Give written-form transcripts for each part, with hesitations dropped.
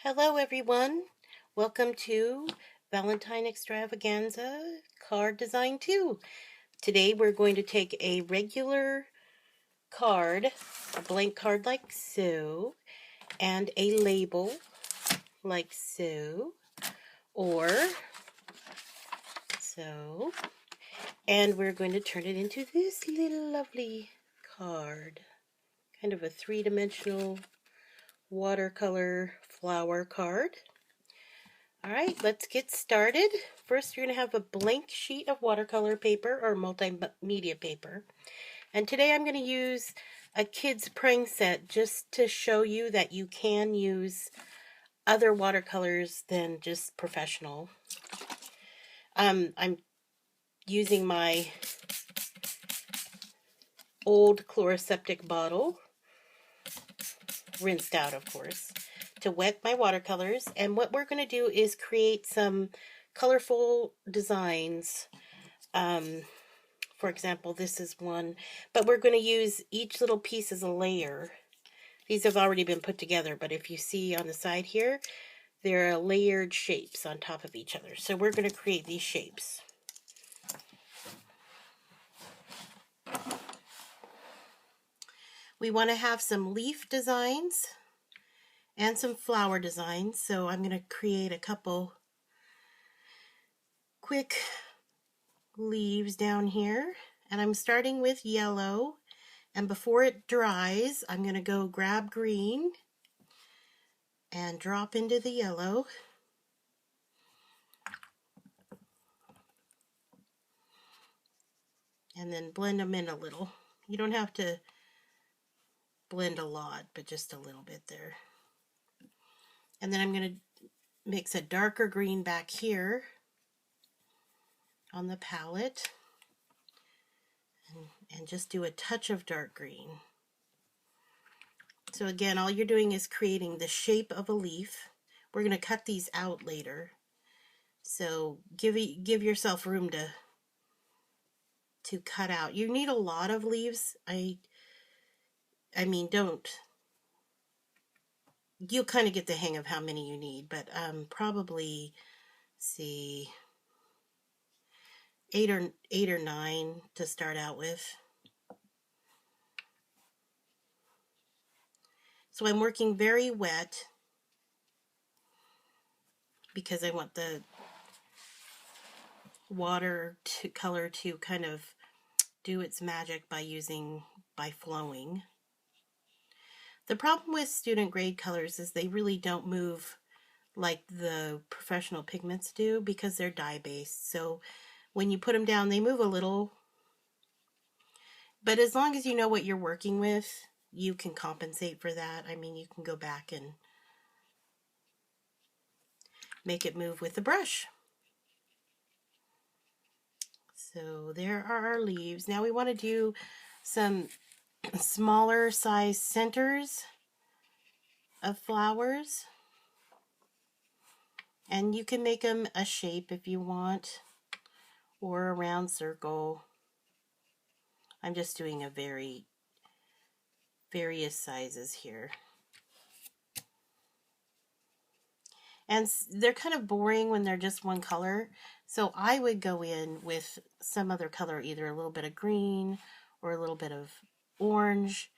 Hello everyone, welcome to Valentine Extravaganza Card Design 2. Today we're going to take a regular card, a blank card like so, and a label like so, or so, and we're going to turn it into this little lovely card, kind of a three-dimensional watercolor flower card. All right, let's get started. First, you're going to have a blank sheet of watercolor paper or multimedia paper. And today I'm going to use a kid's praying set just to show you that you can use other watercolors than just professional. I'm using my old chloroseptic bottle, rinsed out of course, to wet my watercolors. And what we're going to do is create some colorful designs. For example, this is one, but we're going to use each little piece as a layer. These have already been put together, but if you see on the side here, there are layered shapes on top of each other. So we're going to create these shapes. We want to have some leaf designs and some flower designs. So I'm going to create a couple quick leaves down here. And I'm starting with yellow. And before it dries, I'm going to go grab green and drop into the yellow. And then blend them in a little. You don't have to blend a lot, but just a little bit there. And then I'm going to mix a darker green back here on the palette. And just do a touch of dark green. So again, all you're doing is creating the shape of a leaf. We're going to cut these out later. So give yourself room to cut out. You need a lot of leaves. I mean, you'll kind of get the hang of how many you need, but probably, see, eight or nine to start out with. So I'm working very wet because I want the water color to kind of do its magic by flowing. The problem with student grade colors is they really don't move like the professional pigments do because they're dye-based. So when you put them down, they move a little. But as long as you know what you're working with, you can compensate for that. I mean, you can go back and make it move with the brush. So there are our leaves. Now we want to do some smaller size centers of flowers. And you can make them a shape if you want, or a round circle. I'm just doing a various sizes here. And they're kind of boring when they're just one color. So I would go in with some other color, either a little bit of green or a little bit of orange,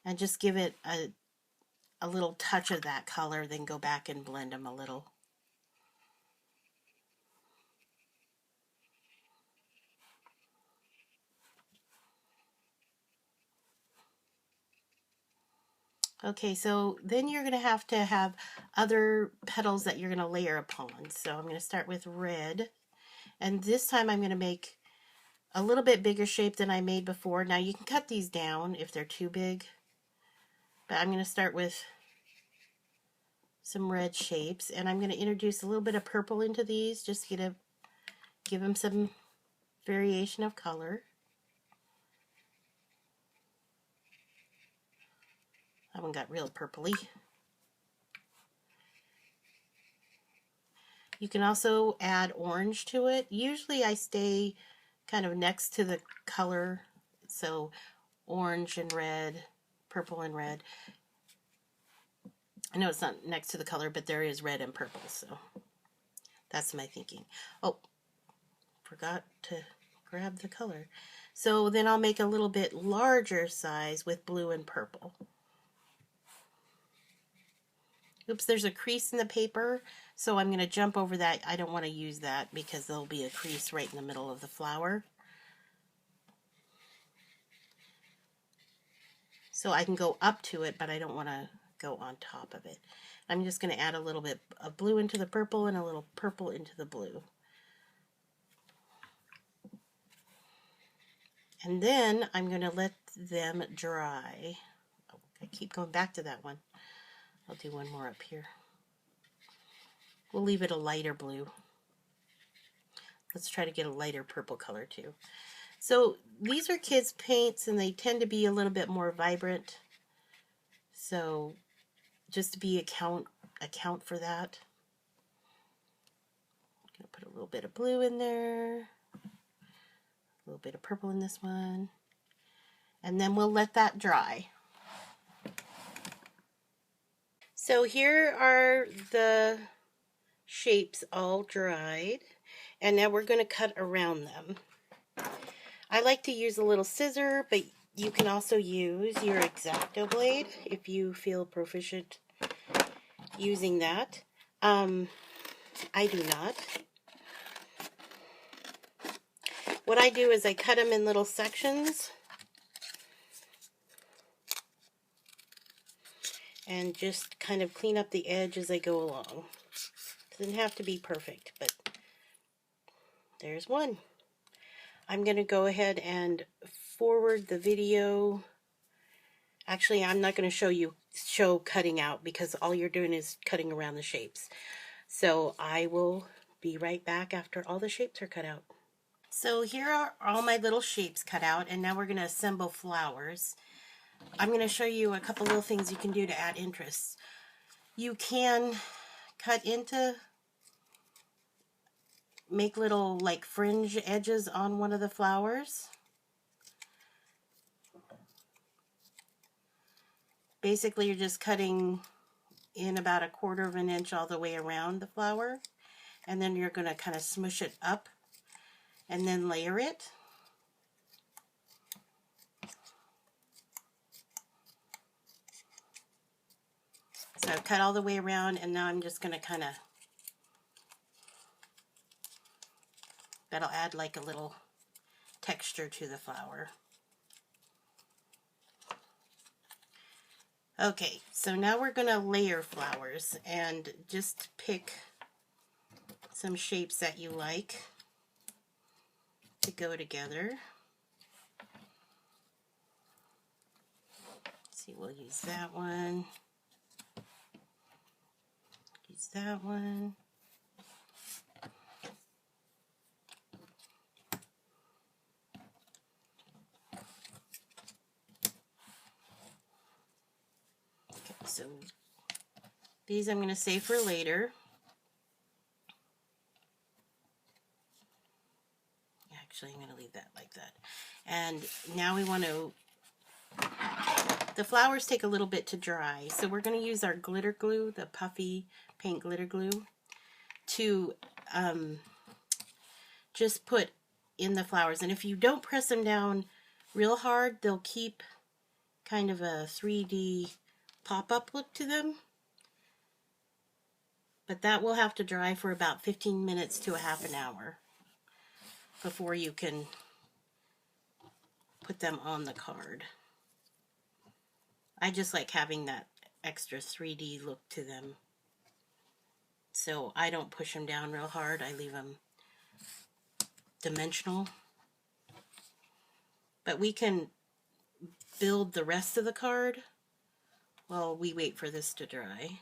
and just give it a little touch of that color, then go back and blend them a little. Okay, so then you're going to have other petals that you're going to layer upon. So I'm going to start with red. And this time I'm going to make a little bit bigger shape than I made before. Now you can cut these down if they're too big. But I'm going to start with some red shapes. And I'm going to introduce a little bit of purple into these just to give them some variation of color. That one got real purpley. You can also add orange to it. Usually I stay kind of next to the color, so orange and red, purple and red. I know it's not next to the color, but there is red and purple, so that's my thinking. Oh, forgot to grab the color. So then I'll make a little bit larger size with blue and purple. Oops, there's a crease in the paper, so I'm going to jump over that. I don't want to use that because there'll be a crease right in the middle of the flower. So I can go up to it, but I don't want to go on top of it. I'm just going to add a little bit of blue into the purple and a little purple into the blue. And then I'm going to let them dry. Oh, I keep going back to that one. I'll do one more up here. We'll leave it a lighter blue. Let's try to get a lighter purple color too. So these are kids' paints and they tend to be a little bit more vibrant. So just to be account for that. I'm going to put a little bit of blue in there. A little bit of purple in this one. And then we'll let that dry. So here are the shapes all dried, and now we're going to cut around them. I like to use a little scissor, but you can also use your X-Acto blade if you feel proficient using that. I do not. What I do is I cut them in little sections and just kind of clean up the edge as I go along. Doesn't have to be perfect, but there's one. I'm going to go ahead and forward the video. Actually, I'm not going to show cutting out because all you're doing is cutting around the shapes. So I will be right back after all the shapes are cut out. So here are all my little shapes cut out, and now we're going to assemble flowers. I'm going to show you a couple little things you can do to add interest. You can cut into, make little like fringe edges on one of the flowers. Basically, you're just cutting in about 1/4 of an inch all the way around the flower, and then you're going to kind of smush it up and then layer it. So I've cut all the way around, and now I'm just going to kind of, that'll add like a little texture to the flower. Okay, so now we're going to layer flowers and just pick some shapes that you like to go together. Let's see, we'll use that one. Use that one. So these I'm going to save for later. Actually, I'm going to leave that like that. And now we want to, the flowers take a little bit to dry, so we're going to use our glitter glue, the puffy paint glitter glue, to just put in the flowers. And if you don't press them down real hard, they'll keep kind of a 3D pop-up look to them. But that will have to dry for about 15 minutes to a half an hour before you can put them on the card. I just like having that extra 3D look to them. So I don't push them down real hard. I leave them dimensional. But we can build the rest of the card while we wait for this to dry.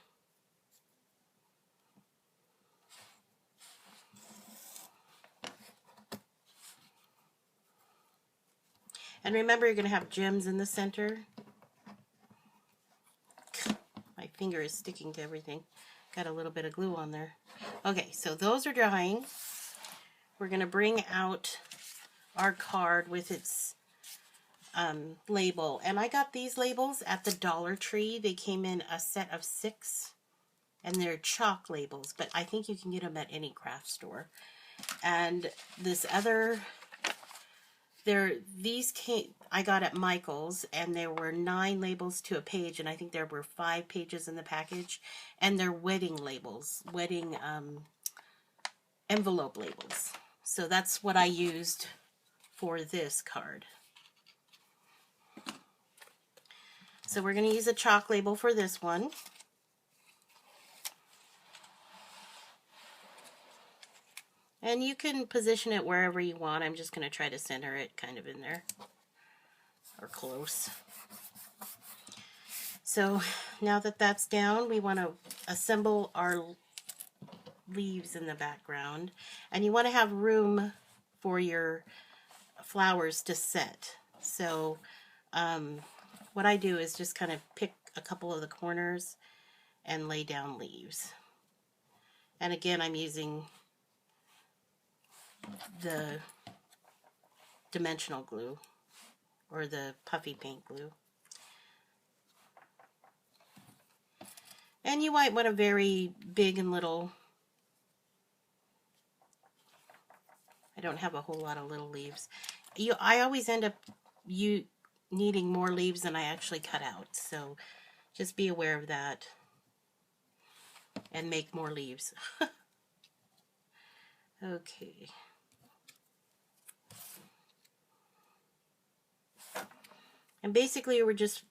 And remember, you're going to have gems in the center. My finger is sticking to everything. Got a little bit of glue on there. Okay, so those are drying. We're going to bring out our card with its label. And I got these labels at the Dollar Tree. They came in a set of 6. And they're chalk labels, but I think you can get them at any craft store. And this other, these came, I got at Michael's, and there were 9 labels to a page, and I think there were 5 pages in the package. And they're wedding labels, wedding envelope labels. So that's what I used for this card. So we're going to use a chalk label for this one. And you can position it wherever you want. I'm just going to try to center it kind of in there, or close. So now that that's down, we want to assemble our leaves in the background. And you want to have room for your flowers to set. So what I do is just kind of pick a couple of the corners and lay down leaves. And again, I'm using the dimensional glue, or the puffy paint glue. And you might want a very big and little. I don't have a whole lot of little leaves. I always end up needing more leaves than I actually cut out, so just be aware of that and make more leaves. Okay. And basically we're just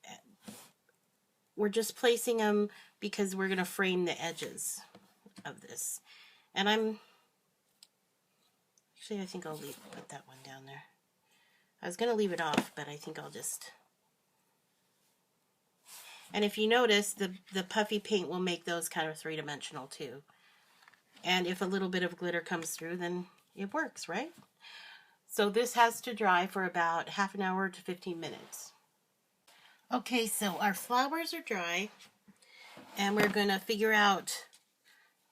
placing them because we're going to frame the edges of this. And actually, I think I'll put that one down there. I was going to leave it off, but I think I'll just... And if you notice, the puffy paint will make those kind of 3-dimensional too. And if a little bit of glitter comes through, then it works, right? So this has to dry for about half an hour to 15 minutes. Okay, so our flowers are dry, and we're going to figure out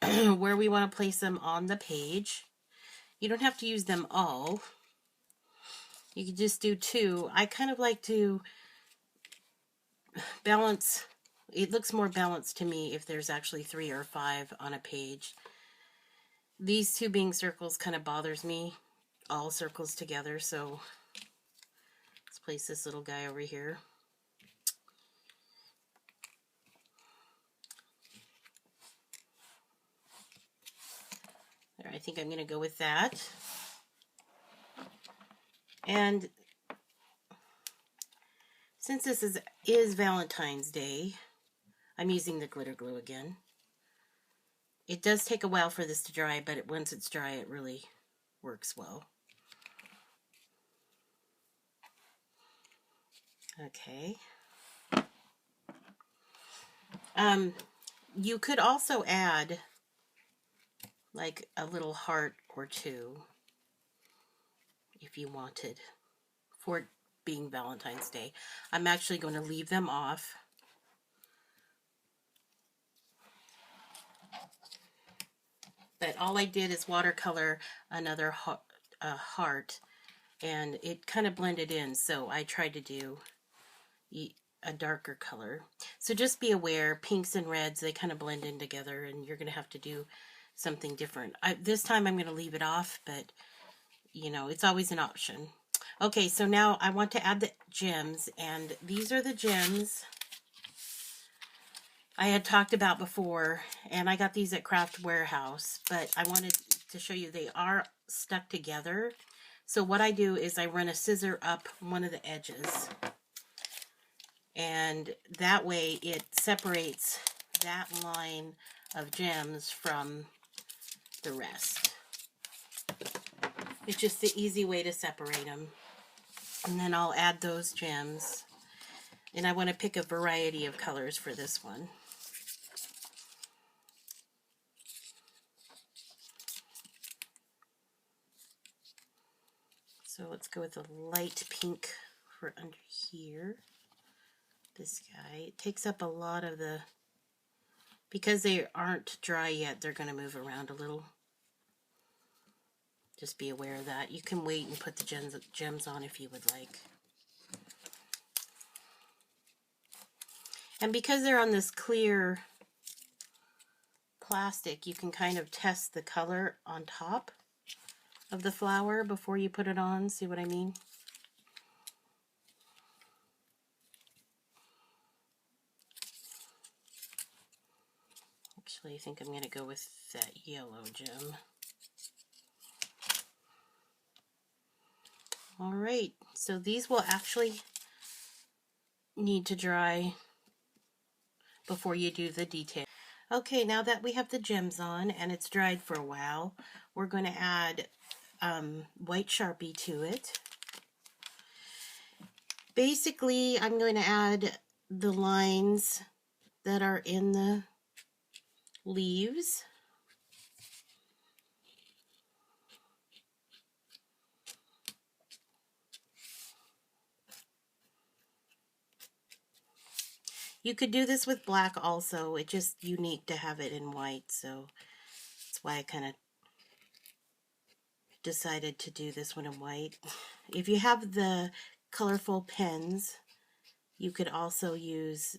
where we want to place them on the page. You don't have to use them all. You can just do 2. I kind of like to balance. It looks more balanced to me if there's actually 3 or 5 on a page. These 2 being circles kind of bothers me, all circles together, so let's place this little guy over here. There, I think I'm going to go with that. And since this is Valentine's Day, I'm using the glitter glue again. It does take a while for this to dry, but once it's dry, it really works well. Okay. You could also add like a little heart or 2 if you wanted, for it being Valentine's Day. I'm actually going to leave them off. But all I did is watercolor another heart, and it kind of blended in, so I tried to do a darker color. So just be aware, pinks and reds, they kind of blend in together, and you're going to have to do something different. This time I'm going to leave it off, but you know, it's always an option. Okay, so now I want to add the gems, and these are the gems I had talked about before, and I got these at Craft Warehouse, but I wanted to show you they are stuck together. So what I do is I run a scissor up one of the edges, and that way it separates that line of gems from the rest. It's just the easy way to separate them. And then I'll add those gems, and I want to pick a variety of colors for this one. So let's go with a light pink for under here. This guy, it takes up a lot of the, because they aren't dry yet, they're going to move around a little. Just be aware of that. You can wait and put the gems on if you would like. And because they're on this clear plastic, you can kind of test the color on top of the flower before you put it on. See what I mean? Actually, I think I'm going to go with that yellow gem. All right, so these will actually need to dry before you do the detail. Okay, now that we have the gems on and it's dried for a while, we're going to add white Sharpie to it. Basically, I'm going to add the lines that are in the leaves. You could do this with black also. It's just unique to have it in white, so that's why I kind of decided to do this one in white. If you have the colorful pens, you could also use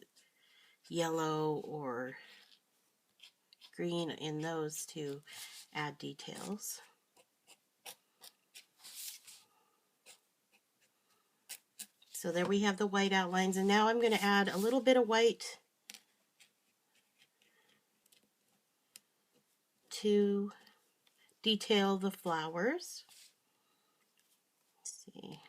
yellow or green in those to add details. So there we have the white outlines, and now I'm going to add a little bit of white to detail the flowers. Let's see.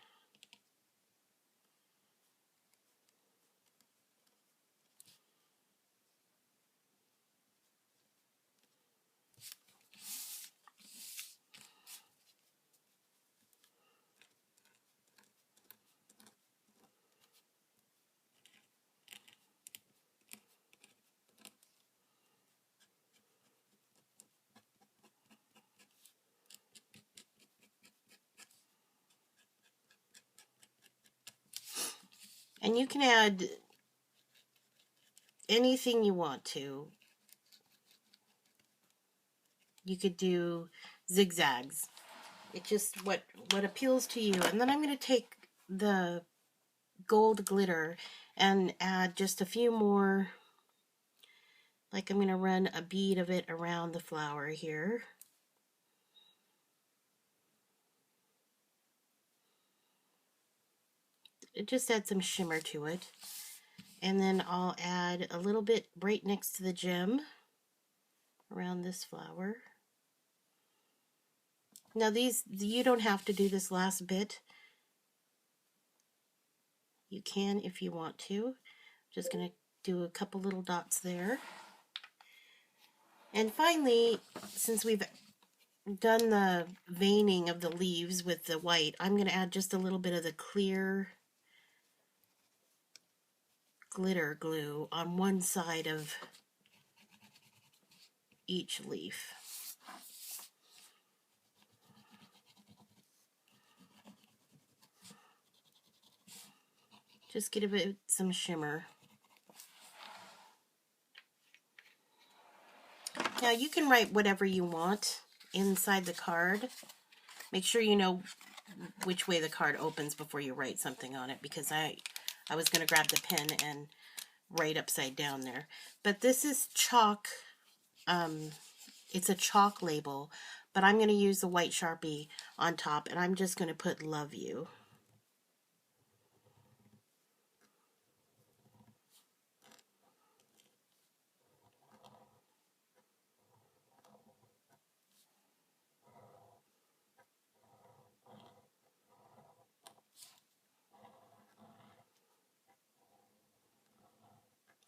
And you can add anything you want to. You could do zigzags. It's just what appeals to you. And then I'm going to take the gold glitter and add just a few more. Like I'm going to run a bead of it around the flower here. It just adds some shimmer to it. And then I'll add a little bit right next to the gem around this flower. Now these, you don't have to do this last bit. You can if you want to. Just going to do a couple little dots there. And finally, since we've done the veining of the leaves with the white, I'm going to add just a little bit of the clear glitter glue on one side of each leaf. Just give it some shimmer. Now you can write whatever you want inside the card. Make sure you know which way the card opens before you write something on it, because I was going to grab the pen and write upside down there. But this is chalk. It's a chalk label, but I'm going to use the white Sharpie on top, and I'm just going to put "Love You."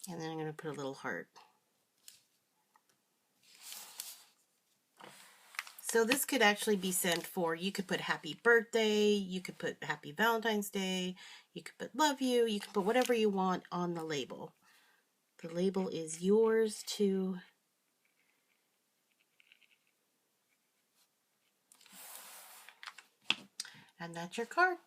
And then I'm going to put a little heart. So this could actually be sent for, you could put happy birthday, you could put happy Valentine's Day, you could put love you, you could put whatever you want on the label. The label is yours to and that's your card.